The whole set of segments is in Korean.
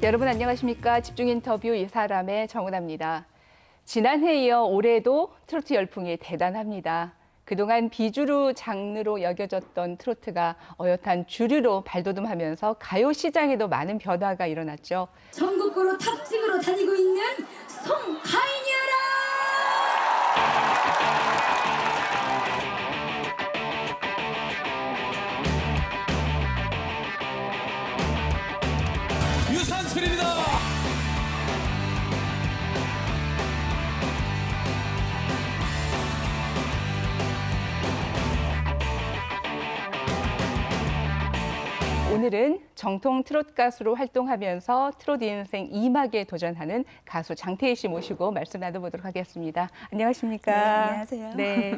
여러분 안녕하십니까? 집중 인터뷰 이 사람의 정은아입니다. 지난해에 이어 올해도 트로트 열풍이 대단합니다. 그동안 비주류 장르로 여겨졌던 트로트가 어엿한 주류로 발돋움하면서 가요 시장에도 많은 변화가 일어났죠. 전국구로 탑직으로 다니고 있는 송가인이여라! 유산슬입니다. 오늘은 정통 트로트 가수로 활동하면서 트로트 인생 2막에 도전하는 가수 장태희 씨 모시고 말씀 나눠보도록 하겠습니다. 안녕하십니까? 네, 안녕하세요. 네.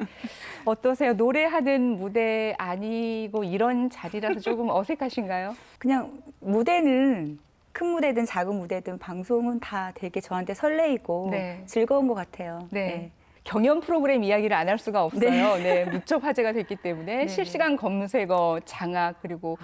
어떠세요? 노래하는 무대 아니고 이런 자리라서 조금 어색하신가요? 그냥 무대는 큰 무대든 작은 무대든 방송은 다 되게 저한테 설레이고 네. 즐거운 것 같아요. 네. 경연 프로그램 이야기를 안 할 수가 없어요. 네. 네, 무척 화제가 됐기 때문에 네. 실시간 검색어, 장악, 그리고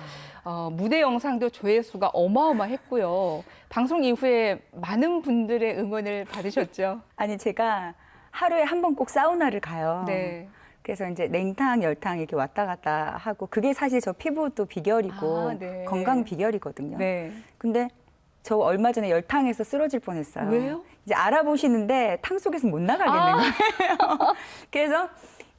무대 영상도 조회수가 어마어마했고요. 방송 이후에 많은 분들의 응원을 받으셨죠. 아니 제가 하루에 한 번 꼭 사우나를 가요. 네. 그래서 이제 냉탕, 열탕 이렇게 왔다 갔다 하고 그게 사실 저 피부도 비결이고 아, 네. 건강 비결이거든요. 네. 근데 저 얼마 전에 열탕에서 쓰러질 뻔했어요. 왜요? 이제 알아보시는데 탕 속에서 못 나가겠는 거예요. 그래서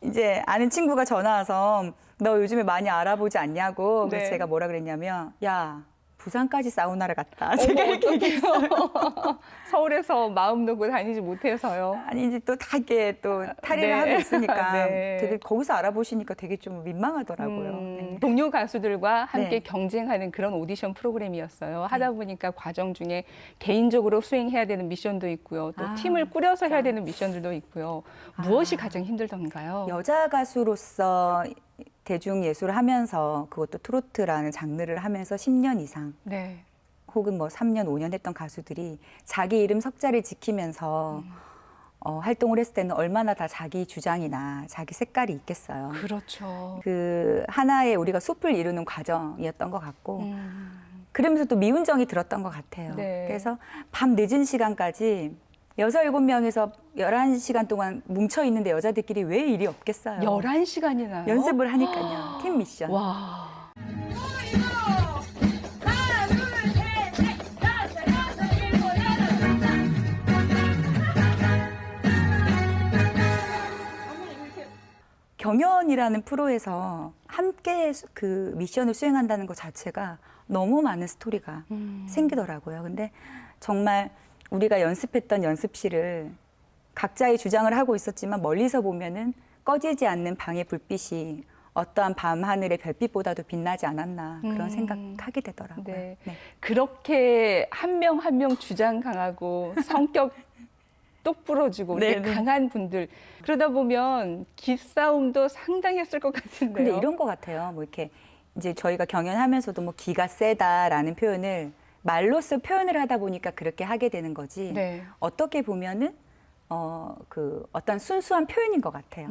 이제 아는 친구가 전화 와서 너 요즘에 많이 알아보지 않냐고. 그래서 네. 제가 뭐라 그랬냐면 야 부산까지 사우나를 갔다. 제가 이렇게 얘기했어요. 서울에서 마음 놓고 다니지 못해서요. 아니 이제 또 다 이렇게 또 탈의를 네. 하고 있으니까 네. 되게 거기서 알아보시니까 되게 좀 민망하더라고요. 네. 동료 가수들과 함께 네. 경쟁하는 그런 오디션 프로그램이었어요. 하다 보니까 과정 중에 개인적으로 수행해야 되는 미션도 있고요. 또 아, 팀을 꾸려서 해야 진짜. 되는 미션들도 있고요. 무엇이 가장 힘들던가요? 여자 가수로서 대중 예술을 하면서 그것도 트로트라는 장르를 하면서 10년 이상 네. 혹은 뭐 3년, 5년 했던 가수들이 자기 이름 석자를 지키면서 활동을 했을 때는 얼마나 다 자기 주장이나 자기 색깔이 있겠어요. 그렇죠. 그 하나의 우리가 숲을 이루는 과정이었던 것 같고 음, 그러면서 또 미운 정이 들었던 것 같아요. 네. 그래서 밤 늦은 시간까지 6, 7명에서 11시간 동안 뭉쳐 있는데 여자들끼리 왜 일이 없겠어요? 11시간이나요? 연습을 하니까요. 팀 미션. 와. 하나, 둘, 셋, 넷, 다섯, 여섯, 일곱, 여덟, 경연이라는 프로에서 함께 그 미션을 수행한다는 것 자체가 너무 많은 스토리가 생기더라고요. 근데 정말 우리가 연습했던 연습실을 각자의 주장을 하고 있었지만 멀리서 보면은 꺼지지 않는 방의 불빛이 어떠한 밤 하늘의 별빛보다도 빛나지 않았나 그런 생각하게 되더라고요. 네. 네. 그렇게 한 명 한 명 주장 강하고 성격 똑부러지고 이렇게 네네. 강한 분들 그러다 보면 기싸움도 상당했을 것 같은데요. 근데 이런 것 같아요. 뭐 이렇게 이제 저희가 경연하면서도 뭐 기가 세다라는 표현을 말로써 표현을 하다 보니까 그렇게 하게 되는 거지. 네. 어떻게 보면은 그 어떤 순수한 표현인 것 같아요.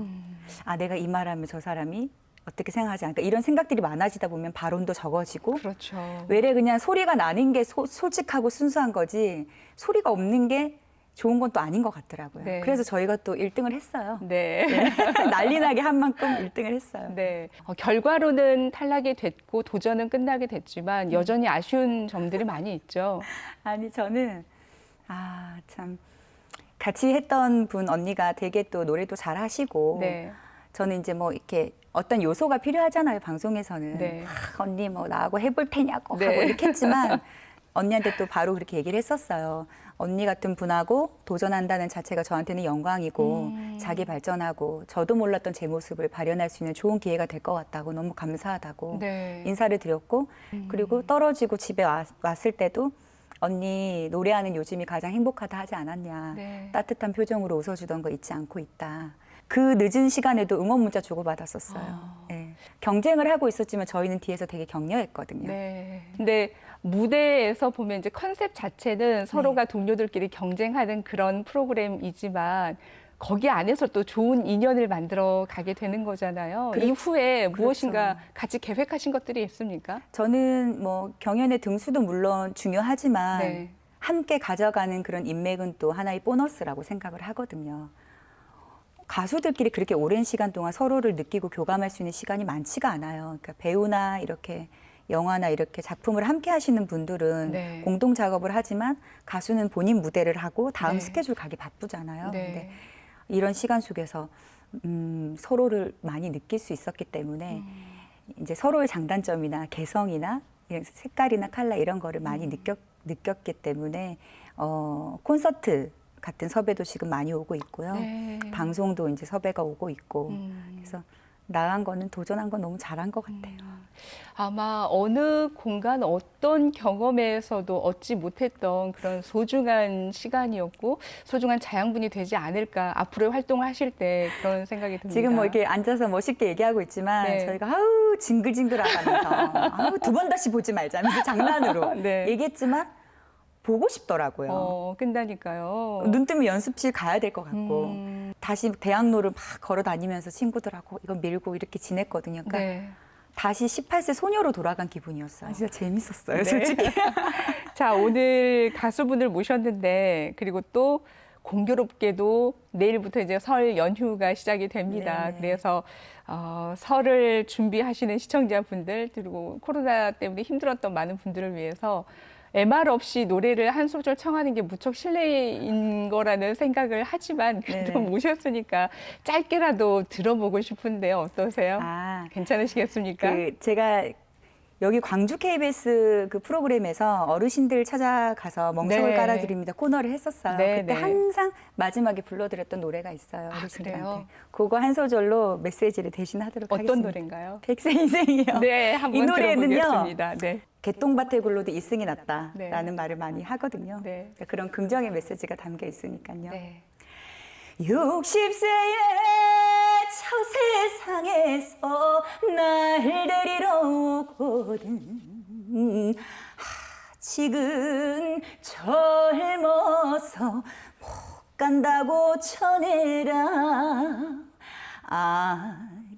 아, 내가 이 말하면 저 사람이 어떻게 생각하지 않을까 이런 생각들이 많아지다 보면 발언도 적어지고 그렇죠. 외래 그냥 소리가 나는 게 솔직하고 순수한 거지 소리가 없는 게 좋은 건 또 아닌 것 같더라고요. 네. 그래서 저희가 또 1등을 했어요. 네. 난리 나게 한 만큼 1등을 했어요. 네. 결과로는 탈락이 됐고 도전은 끝나게 됐지만 여전히 아쉬운 점들이 많이 있죠. 아니 저는 참 같이 했던 분 언니가 되게 또 노래도 잘 하시고 네. 저는 이제 뭐 이렇게 어떤 요소가 필요하잖아요 방송에서는 네. 언니 뭐 나하고 해볼 테냐고 네. 하고 이렇게 했지만 언니한테 또 바로 그렇게 얘기를 했었어요. 언니 같은 분하고 도전한다는 자체가 저한테는 영광이고 자기 발전하고 저도 몰랐던 제 모습을 발현할 수 있는 좋은 기회가 될 것 같다고 너무 감사하다고 네. 인사를 드렸고 그리고 떨어지고 집에 왔을 때도 언니 노래하는 요즘이 가장 행복하다 하지 않았냐. 네. 따뜻한 표정으로 웃어주던 거 잊지 않고 있다. 그 늦은 시간에도 응원 문자 주고받았었어요. 네. 경쟁을 하고 있었지만 저희는 뒤에서 되게 격려했거든요. 네. 근데 무대에서 보면 이제 컨셉 자체는 서로가 동료들끼리 경쟁하는 그런 프로그램이지만 거기 안에서 또 좋은 인연을 만들어 가게 되는 거잖아요. 이후에 무엇인가 같이 계획하신 것들이 있습니까? 저는 뭐 경연의 등수도 물론 중요하지만 네. 함께 가져가는 그런 인맥은 또 하나의 보너스라고 생각을 하거든요. 가수들끼리 그렇게 오랜 시간 동안 서로를 느끼고 교감할 수 있는 시간이 많지가 않아요. 그러니까 배우나 이렇게 영화나 이렇게 작품을 함께 하시는 분들은 네. 공동 작업을 하지만 가수는 본인 무대를 하고 다음 네. 스케줄 가기 바쁘잖아요. 네. 근데 이런 시간 속에서 서로를 많이 느낄 수 있었기 때문에 이제 서로의 장단점이나 개성이나 이런 색깔이나 컬러 이런 거를 많이 느꼈기 때문에 콘서트 같은 섭외도 지금 많이 오고 있고요. 네. 방송도 이제 섭외가 오고 있고 그래서 나간 거는 도전한 건 너무 잘한 것 같아요. 아마 어느 공간 어떤 경험에서도 얻지 못했던 그런 소중한 시간이었고 소중한 자양분이 되지 않을까 앞으로 활동을 하실 때 그런 생각이 듭니다. 지금 뭐 이렇게 앉아서 멋있게 얘기하고 있지만 네. 저희가 아우 징글징글하다면서 아우 두 번 다시 보지 말자면서 장난으로 네. 얘기했지만 보고 싶더라고요. 끝나니까요. 눈 뜨면 연습실 가야 될 것 같고 다시 대학로를 막 걸어 다니면서 친구들하고 이거 밀고 이렇게 지냈거든요. 그러니까 네. 다시 18세 소녀로 돌아간 기분이었어요. 진짜 재밌었어요, 네. 솔직히. 자, 오늘 가수분을 모셨는데 그리고 또 공교롭게도 내일부터 이제 설 연휴가 시작이 됩니다. 네네. 그래서 설을 준비하시는 시청자분들 그리고 코로나 때문에 힘들었던 많은 분들을 위해서 MR 없이 노래를 한 소절 청하는 게 무척 실례인 거라는 생각을 하지만 그래도 네네. 모셨으니까 짧게라도 들어보고 싶은데요. 어떠세요? 아, 괜찮으시겠습니까? 제가 여기 광주 KBS 그 프로그램에서 어르신들 찾아가서 멍석을 네. 깔아드립니다 코너를 했었어요. 네, 그때 네. 항상 마지막에 불러드렸던 노래가 있어요. 어르신들한테. 그래요? 그거 한 소절로 메시지를 대신하도록 어떤 하겠습니다. 노래인가요? 백세 인생이요. 네, 한번 이 노래는요. 들어보겠습니다. 네. 개똥밭에 굴러도 이승이 낫다라는 네. 말을 많이 하거든요. 네. 그런 긍정의 메시지가 담겨 있으니까요. 네. 60세의 저 세상에서 날 데리러 오거든 아직은 젊어서 못 간다고 전해라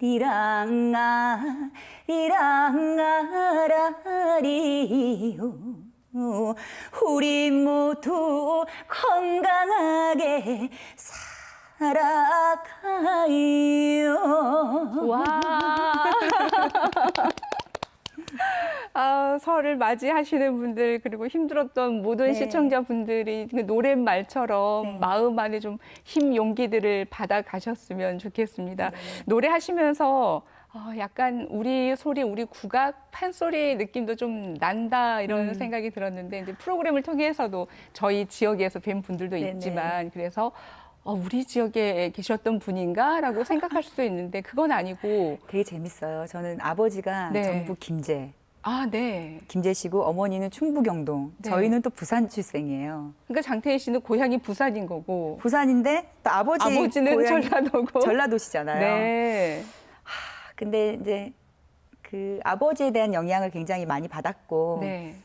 아리랑 아리랑 아라리요 우리 모두 건강하게 살아가요. 와. 설을 맞이하시는 분들 그리고 힘들었던 모든 네. 시청자분들이 그 노랫말처럼 네. 마음 안에 좀 힘 용기들을 받아 가셨으면 좋겠습니다. 네. 노래하시면서 약간 우리 소리, 우리 국악 판소리 느낌도 좀 난다 이런 생각이 들었는데 이제 프로그램을 통해서도 저희 지역에서 뵌 분들도 네네. 있지만 그래서 우리 지역에 계셨던 분인가라고 생각할 수도 있는데 그건 아니고 되게 재밌어요. 저는 아버지가 네. 전북 네. 김제시고 어머니는 충북 영동. 네. 저희는 또 부산 출생이에요. 그러니까 장태희 씨는 고향이 부산인 거고 부산인데 또 아버지는 고향이 전라도고. 전라도시잖아요. 네. 근데 이제 그 아버지에 대한 영향을 굉장히 많이 받았고 네.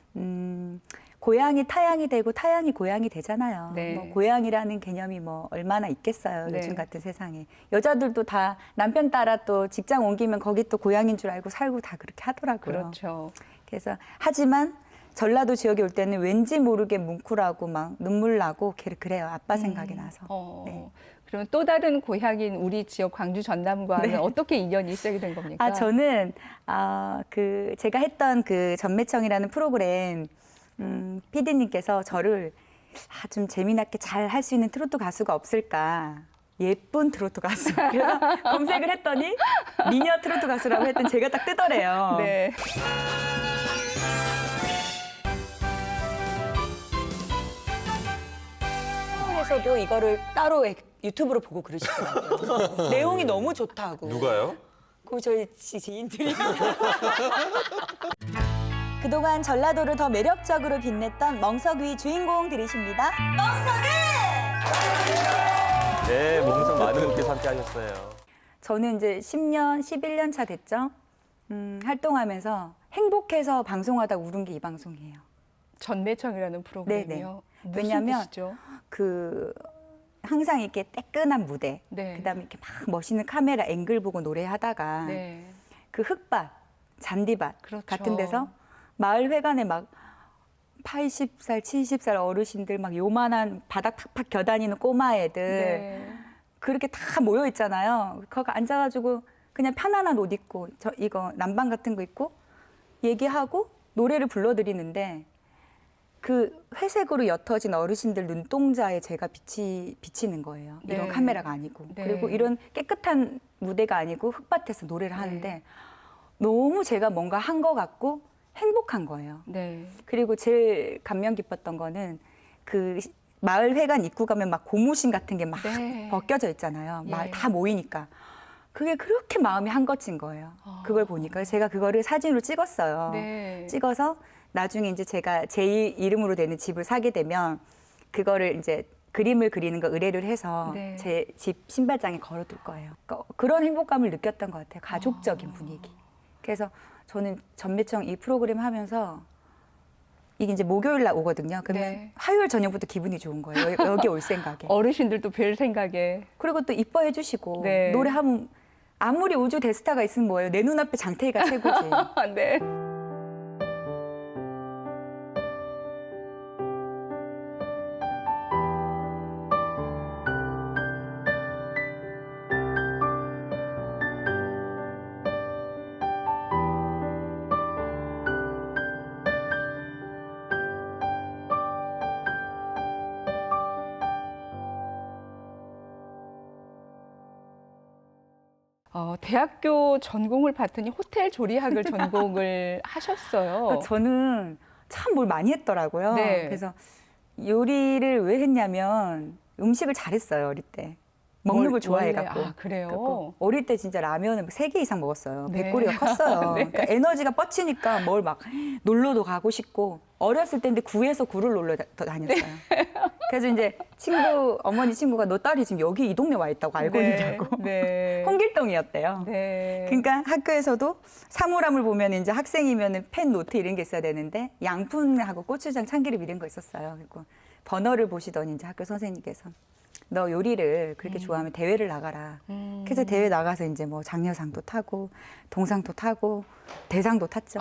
고향이 타향이 되고 타향이 고향이 되잖아요. 네. 뭐 고향이라는 개념이 뭐 얼마나 있겠어요. 네. 요즘 같은 세상에. 여자들도 다 남편 따라 또 직장 옮기면 거기 또 고향인 줄 알고 살고 다 그렇게 하더라고요. 그렇죠. 그래서 하지만 전라도 지역에 올 때는 왠지 모르게 뭉클하고 막 눈물 나고 그래요. 아빠 생각이 나서. 네. 그러면 또 다른 고향인 우리 지역 광주 전남과는 네. 어떻게 인연이 시작이 된 겁니까? 저는 그 제가 했던 그 전매청이라는 프로그램 PD님께서 저를 좀 재미나게 잘 할 수 있는 트로트 가수가 없을까? 예쁜 트로트 가수. 그래서 검색을 했더니 미녀 트로트 가수라고 했더니 제가 딱 뜨더래요. 네. 에서도 이거를 따로 유튜브로 보고 그러시더라고요. 내용이 너무 좋다고. 누가요? 그 저희 지인들이. 그동안 전라도를 더 매력적으로 빛냈던 멍석위 주인공 들으십니다. 네, 몽성 많은 분께서 함께 하셨어요. 저는 이제 10년, 11년 차 됐죠. 활동하면서 행복해서 방송하다 울은 게 이 방송이에요. 전매청이라는 프로그램이요. 무슨 왜냐면 뜻이죠? 그 항상 이렇게 따끈한 무대, 네. 그다음에 이렇게 막 멋있는 카메라 앵글 보고 노래하다가 네. 그 흙밭, 잔디밭 그렇죠. 같은 데서 마을 회관에 막 80살, 70살 어르신들 막 요만한 바닥 팍팍 겨다니는 꼬마 애들 네. 그렇게 다 모여 있잖아요. 거기 앉아가지고 그냥 편안한 옷 입고 이거 남방 같은 거 입고 얘기하고 노래를 불러드리는데 그 회색으로 옅어진 어르신들 눈동자에 제가 비치는 거예요. 이런 네. 카메라가 아니고. 네. 그리고 이런 깨끗한 무대가 아니고 흙밭에서 노래를 하는데 너무 제가 뭔가 한 것 같고 행복한 거예요. 네. 그리고 제일 감명 깊었던 거는 그 마을 회관 입구 가면 막 고무신 같은 게 막 네. 벗겨져 있잖아요. 예. 마을 다 모이니까. 그게 그렇게 마음이 한것인 거예요. 그걸 보니까. 그래서 제가 그거를 사진으로 찍었어요. 네. 찍어서 나중에 이제 제가 제 이름으로 되는 집을 사게 되면 그거를 이제 그림을 그리는 거 의뢰를 해서 네. 제 집 신발장에 걸어둘 거예요. 그러니까 그런 행복감을 느꼈던 것 같아요. 가족적인 분위기. 그래서 저는 전매청 이 프로그램 하면서 이게 이제 목요일 날 오거든요. 그러면 네. 화요일 저녁부터 기분이 좋은 거예요. 여기 올 생각에. 어르신들도 별 생각에. 그리고 또 이뻐해 주시고 네. 노래하면 아무리 우주 대스타가 있으면 뭐예요. 내 눈앞에 장태희가 최고지. 네. 대학교 전공을 봤더니 호텔 조리학을 전공을 하셨어요. 저는 참 뭘 많이 했더라고요. 네. 그래서 요리를 왜 했냐면 음식을 잘했어요, 어릴 때. 먹는 걸 좋아해갖고. 원래, 아, 그래요? 그래갖고 어릴 때 진짜 라면을 3개 이상 먹었어요. 네. 배꼽이가 컸어요. 네. 그러니까 에너지가 뻗치니까 뭘 막 놀러도 가고 싶고 어렸을 때인데 구에서 구를 놀러 다녔어요. 그래서 이제 어머니 친구가 너 딸이 지금 여기 이 동네 와 있다고 알고 있냐고. 네. 홍길동이었대요. 네. 그러니까 학교에서도 사물함을 보면 이제 학생이면 펜, 노트 이런 게 있어야 되는데 양푼하고 고추장, 참기름 이런 거 있었어요. 그리고 번호를 보시더니 이제 학교 선생님께서 너 요리를 그렇게 좋아하면 대회를 나가라. 그래서 대회 나가서 이제 뭐 장려상도 타고 동상도 타고 대상도 탔죠.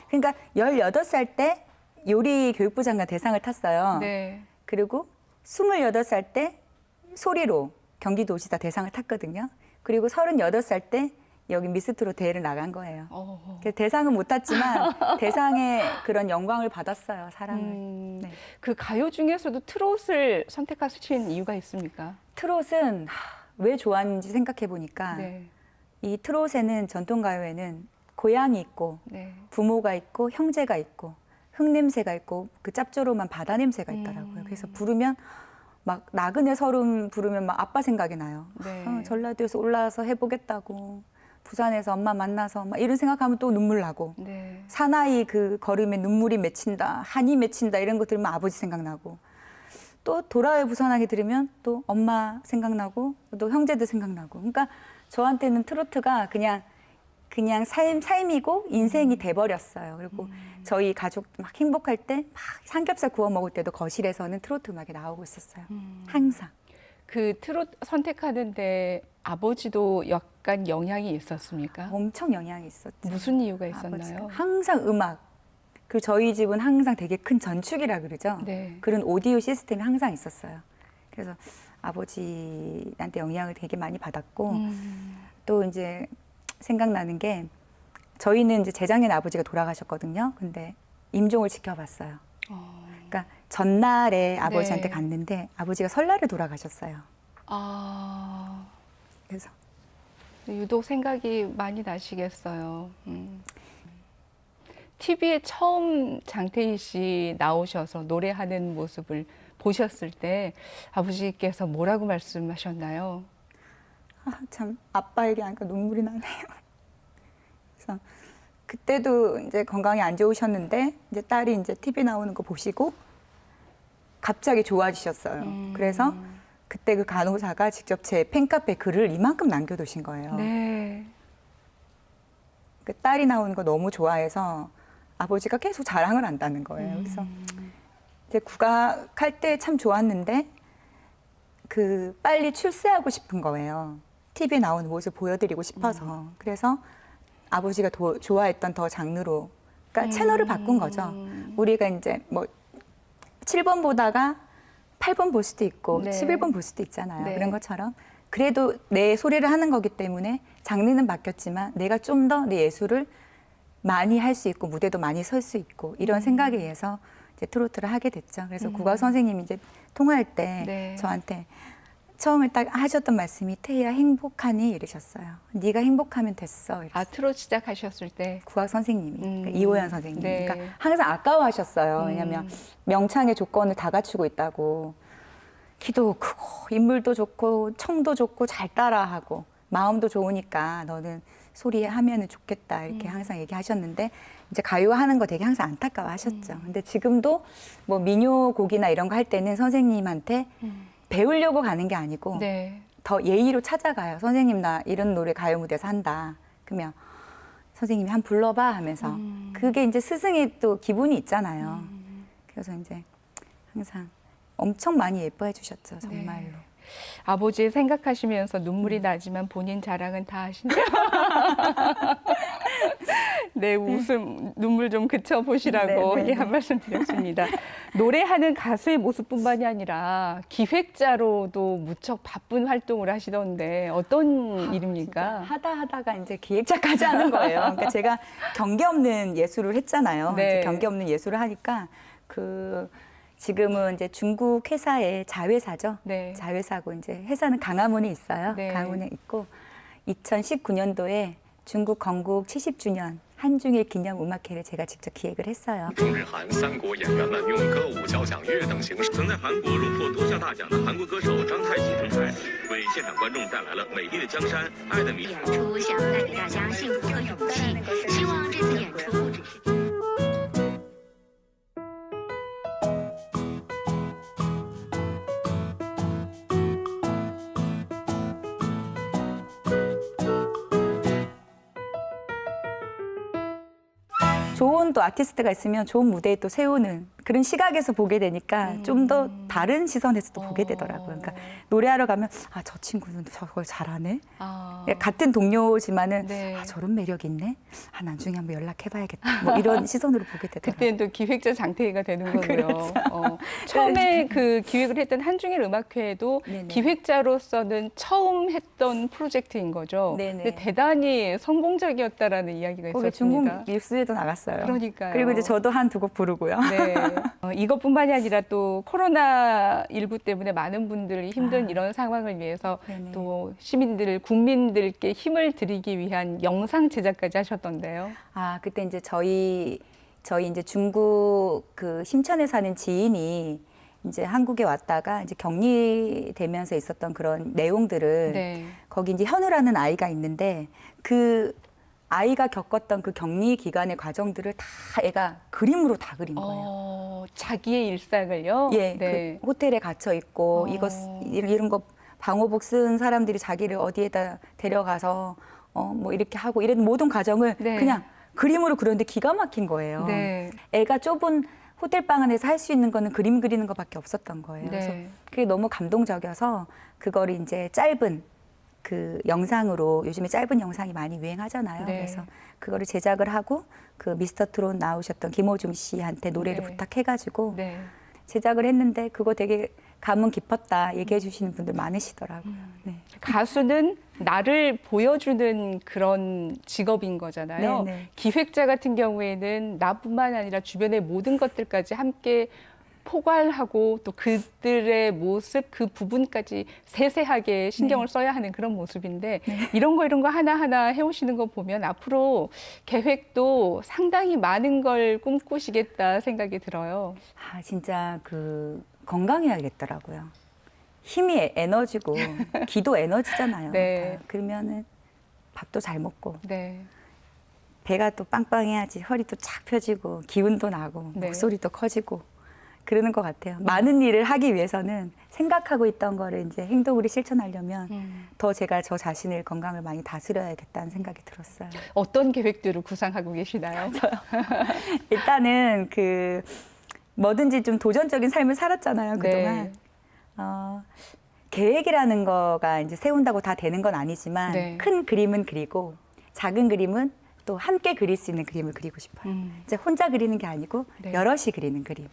그러니까 18살 때 요리 교육부 장관 대상을 탔어요. 네. 그리고 28살 때 소리로 경기도지사 대상을 탔거든요. 그리고 38살 때 여기 미스트롯 대회를 나간 거예요. 그래서 대상은 못 탔지만 대상의 그런 영광을 받았어요, 사랑을. 네. 그 가요 중에서도 트롯을 선택하신 이유가 있습니까? 트롯은 왜 좋아하는지 생각해 보니까 네. 이 트롯에는 전통 가요에는 고향이 있고 네. 부모가 있고 형제가 있고 흙냄새가 있고 그 짭조름한 바다 냄새가 있더라고요. 그래서 부르면 막 나그네 서름 부르면 막 아빠 생각이 나요. 네. 전라도에서 올라와서 해보겠다고 부산에서 엄마 만나서 막 이런 생각하면 또 눈물 나고 네. 사나이 그 걸음에 눈물이 맺힌다, 한이 맺힌다 이런 거 들으면 아버지 생각나고 또 돌아와요 부산하게 들으면 또 엄마 생각나고 또 형제들 생각나고 그러니까 저한테는 트로트가 그냥 삶이고 인생이 돼버렸어요. 그리고 저희 가족 막 행복할 때 막 삼겹살 구워 먹을 때도 거실에서는 트로트 음악이 나오고 있었어요. 항상. 그 트롯 선택하는데 아버지도 약간 영향이 있었습니까? 엄청 영향이 있었죠. 무슨 이유가 아버지가 있었나요? 항상 음악. 그 저희 집은 항상 되게 큰 전축이라 그러죠. 네. 그런 오디오 시스템이 항상 있었어요. 그래서 아버지한테 영향을 되게 많이 받았고 또 이제 생각나는 게 저희는 이제 재작년에 아버지가 돌아가셨거든요. 근데 임종을 지켜봤어요. 그러니까 전날에 아버지한테 네. 갔는데 아버지가 설날에 돌아가셨어요. 아, 그래서 유독 생각이 많이 나시겠어요. TV에 처음 장태희 씨 나오셔서 노래하는 모습을 보셨을 때 아버지께서 뭐라고 말씀하셨나요? 참 아빠 얘기하니까 눈물이 나네요. 그래서 그때도 이제 건강이 안 좋으셨는데 이제 딸이 이제 TV 나오는 거 보시고 갑자기 좋아지셨어요. 그래서 그때 그 간호사가 직접 제 팬카페에 글을 이만큼 남겨두신 거예요. 네. 그 딸이 나오는 거 너무 좋아해서 아버지가 계속 자랑을 한다는 거예요. 그래서 이제 국악할 때 참 좋았는데 그 빨리 출세하고 싶은 거예요. TV에 나오는 모습 보여드리고 싶어서. 그래서 아버지가 좋아했던 더 장르로, 그러니까 채널을 바꾼 거죠. 우리가 이제 뭐 7번 보다가 8번 볼 수도 있고 네. 11번 볼 수도 있잖아요. 네. 그런 것처럼 그래도 내 소리를 하는 거기 때문에 장르는 바뀌었지만 내가 좀 더 내 예술을 많이 할 수 있고 무대도 많이 설 수 있고 이런 생각에 의해서 이제 트로트를 하게 됐죠. 그래서 국악 선생님이 이제 통화할 때 네. 저한테 처음에 딱 하셨던 말씀이 태희야 행복하니 이러셨어요. 네가 행복하면 됐어. 이러셨어요. 아, 트로트 시작하셨을 때. 국악 선생님이 그러니까 이호연 선생님. 네. 그러니까 항상 아까워하셨어요. 왜냐하면 명창의 조건을 다 갖추고 있다고. 키도 크고 인물도 좋고 청도 좋고 잘 따라하고 마음도 좋으니까 너는 소리 하면은 좋겠다 이렇게 항상 얘기하셨는데 이제 가요 하는 거 되게 항상 안타까워하셨죠. 근데 지금도 뭐 민요곡이나 이런 거 할 때는 선생님한테 배우려고 가는 게 아니고 네. 더 예의로 찾아가요. 선생님 나 이런 노래 가요 무대에서 한다. 그러면 선생님이 한 불러봐 하면서 그게 이제 스승의 또 기분이 있잖아요. 그래서 이제 항상 엄청 많이 예뻐해 주셨죠. 정말로. 네. 아버지 생각하시면서 눈물이 나지만 본인 자랑은 다 하신대요. 네, 웃음, 눈물 좀 그쳐보시라고 네, 네, 예, 한 말씀 드렸습니다. 노래하는 가수의 모습뿐만이 아니라 기획자로도 무척 바쁜 활동을 하시던데 어떤 일입니까? 하다가 이제 기획자까지 하는 거예요. 그러니까 제가 경계 없는 예술을 했잖아요. 네. 이제 경계 없는 예술을 하니까 지금은 이제 중국 회사의 자회사죠. 네. 자회사고 이제 회사는 강화문에 있어요. 네. 강화문에 있고 2019년도에 중국 건국 70주년 한중일 기념 음악회를 제가 직접 기획을 했어요. 中日韩三国演员们用歌舞、交响乐等形式，曾在韩国荣获多项大奖的韩国歌手张太喜登台，为现场观众带来了美丽的江山、爱的迷。演出想带给大家幸福和勇气，希望这次演出不只是。좋은 또 아티스트가 있으면 좋은 무대에 또 세우는 그런 시각에서 보게 되니까 좀 더 다른 시선에서 또 보게 되더라고요. 그러니까 노래하러 가면 아, 저 친구는 저걸 잘하네. 아, 같은 동료지만은 네. 아, 저런 매력 있네. 아, 나중에 한번 연락해봐야겠다. 뭐 이런 시선으로 보게 되더라고요. 그때는 또 기획자 장태희가 되는 거고요. 그렇죠. 처음에 그 기획을 했던 한중일 음악회에도 네네. 기획자로서는 처음 했던 프로젝트인 거죠. 네네. 근데 대단히 성공적이었다라는 이야기가 거기 중국 있었습니다. 뉴스에도 나갔어요. 그러니까요. 그리고 이제 저도 한 두 곡 부르고요. 네. 이것뿐만이 아니라 또 코로나19 때문에 많은 분들이 힘든 이런 상황을 위해서 네네. 또 시민들, 국민들께 힘을 드리기 위한 영상 제작까지 하셨던데요. 아, 그때 이제 저희 이제 중국 그 심천에 사는 지인이 이제 한국에 왔다가 이제 격리되면서 있었던 그런 내용들을 네. 거기 이제 현우라는 아이가 있는데 그 아이가 겪었던 그 격리 기간의 과정들을 다 애가 그림으로 다 그린 거예요. 자기의 일상을요? 예, 네. 그 호텔에 갇혀 있고 이런 거 방호복 쓴 사람들이 자기를 어디에다 데려가서 뭐 이렇게 하고 이런 모든 과정을 네. 그냥 그림으로 그렸는데 기가 막힌 거예요. 네. 애가 좁은 호텔방 안에서 할 수 있는 거는 그림 그리는 것밖에 없었던 거예요. 그래서 네. 그게 너무 감동적이어서 그거를 이제 짧은 그 영상으로 요즘에 짧은 영상이 많이 유행하잖아요. 네. 그래서 그거를 제작을 하고 그 미스터 트롯 나오셨던 김호중 씨한테 노래를 네. 부탁해가지고 네. 제작을 했는데 그거 되게 감흥 깊었다 얘기해 주시는 분들 많으시더라고요. 네. 가수는 나를 보여주는 그런 직업인 거잖아요. 네네. 기획자 같은 경우에는 나뿐만 아니라 주변의 모든 것들까지 함께 포괄하고 또 그들의 모습 그 부분까지 세세하게 신경을 써야 하는 그런 모습인데 이런 거 하나하나 해오시는 거 보면 앞으로 계획도 상당히 많은 걸 꿈꾸시겠다 생각이 들어요. 아 진짜 건강해야겠더라고요. 힘이 에너지고 기도 에너지잖아요. 네. 그러면은 밥도 잘 먹고 네. 배가 또 빵빵해야지 허리도 착 펴지고 기운도 나고 네. 목소리도 커지고 그러는 것 같아요. 많은 일을 하기 위해서는 생각하고 있던 거를 이제 행동으로 실천하려면 더 제가 저 자신을 건강을 많이 다스려야겠다는 생각이 들었어요. 어떤 계획들을 구상하고 계시나요? 일단은 뭐든지 좀 도전적인 삶을 살았잖아요, 그동안. 네. 계획이라는 거가 이제 세운다고 다 되는 건 아니지만 네. 큰 그림은 그리고 작은 그림은 또 함께 그릴 수 있는 그림을 그리고 싶어요. 이제 혼자 그리는 게 아니고 네. 여럿이 그리는 그림.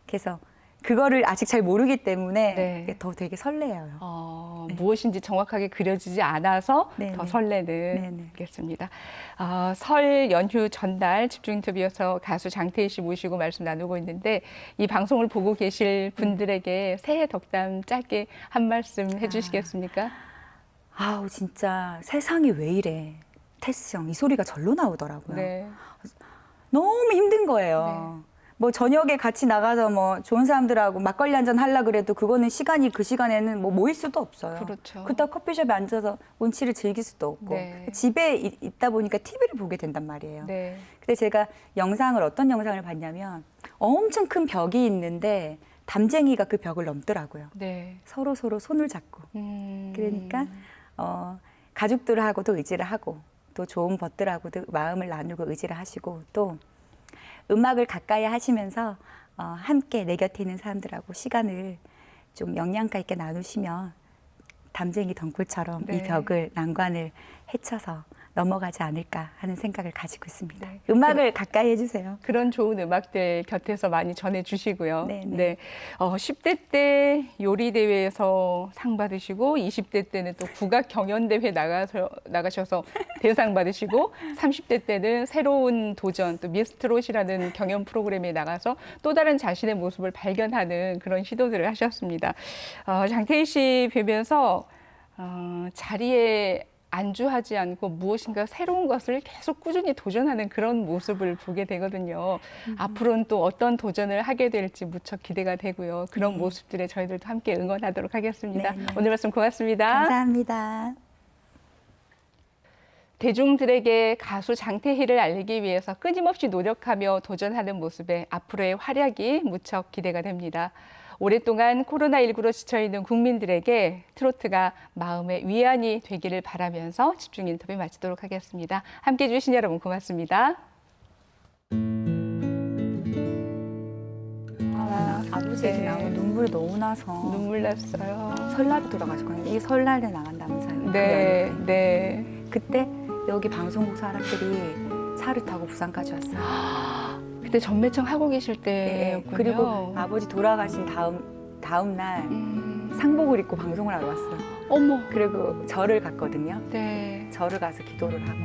그래서 그거를 아직 잘 모르기 때문에 네. 이게 더 되게 설레요. 무엇인지 정확하게 그려지지 않아서 네, 더 네. 설레는 네, 네. 겠습니다. 설 연휴 전날 집중 인터뷰에서 가수 장태희 씨 모시고 말씀 나누고 있는데 이 방송을 보고 계실 분들에게 새해 덕담 짧게 한 말씀 해주시겠습니까? 아우 진짜 세상이 왜 이래. 테스 형 이 소리가 절로 나오더라고요. 네. 너무 힘든 거예요. 뭐 저녁에 같이 나가서 뭐 좋은 사람들하고 막걸리 한잔 하려 그래도 그거는 시간이 그 시간에는 뭐 모일 수도 없어요. 그렇죠. 그렇다고 커피숍에 앉아서 운치를 즐길 수도 없고 네. 집에 있다 보니까 TV를 보게 된단 말이에요. 네. 근데 제가 어떤 영상을 봤냐면 엄청 큰 벽이 있는데 담쟁이가 그 벽을 넘더라고요. 네. 서로 손을 잡고. 음. 그러니까 가족들하고도 의지를 하고 또 좋은 벗들하고도 마음을 나누고 의지를 하시고 또 음악을 가까이 하시면서 함께 내 곁에 있는 사람들하고 시간을 좀 영양가 있게 나누시면 담쟁이 덩굴처럼 네. 이 벽을 난관을 헤쳐서 넘어가지 않을까 하는 생각을 가지고 있습니다. 네. 음악을 가까이 해주세요. 그런 좋은 음악들 곁에서 많이 전해주시고요. 네, 네. 네. 10대 때 요리 대회에서 상 받으시고 20대 때는 또 국악 경연 대회 나가셔서 대상 받으시고 30대 때는 새로운 도전 또 미스트롯이라는 경연 프로그램에 나가서 또 다른 자신의 모습을 발견하는 그런 시도들을 하셨습니다. 장태희 씨 뵈면서 자리에 안주하지 않고 무엇인가 새로운 것을 계속 꾸준히 도전하는 그런 모습을 보게 되거든요. 앞으로는 또 어떤 도전을 하게 될지 무척 기대가 되고요. 그런 모습들에 저희들도 함께 응원하도록 하겠습니다. 네, 네. 오늘 말씀 고맙습니다. 감사합니다. 대중들에게 가수 장태희를 알리기 위해서 끊임없이 노력하며 도전하는 모습에 앞으로의 활약이 무척 기대가 됩니다. 오랫동안 코로나19로 지쳐있는 국민들에게 트로트가 마음의 위안이 되기를 바라면서 집중 인터뷰 마치도록 하겠습니다. 함께해 주신 여러분 고맙습니다. 아버지 얘기 네. 나고 눈물이 너무 나서 눈물 났어요. 설날에 돌아가셨거든요. 이게 설날에 나간다면서요. 네, 네. 그때 여기 방송국 사람들이 차를 타고 부산까지 왔어요. 그때 전매청 하고 계실 네, 때였군요. 그리고 아버지 돌아가신 다음 날 상복을 입고 방송을 하러 왔어요. 어머. 그리고 절을 갔거든요. 네. 절을 가서 기도를 하고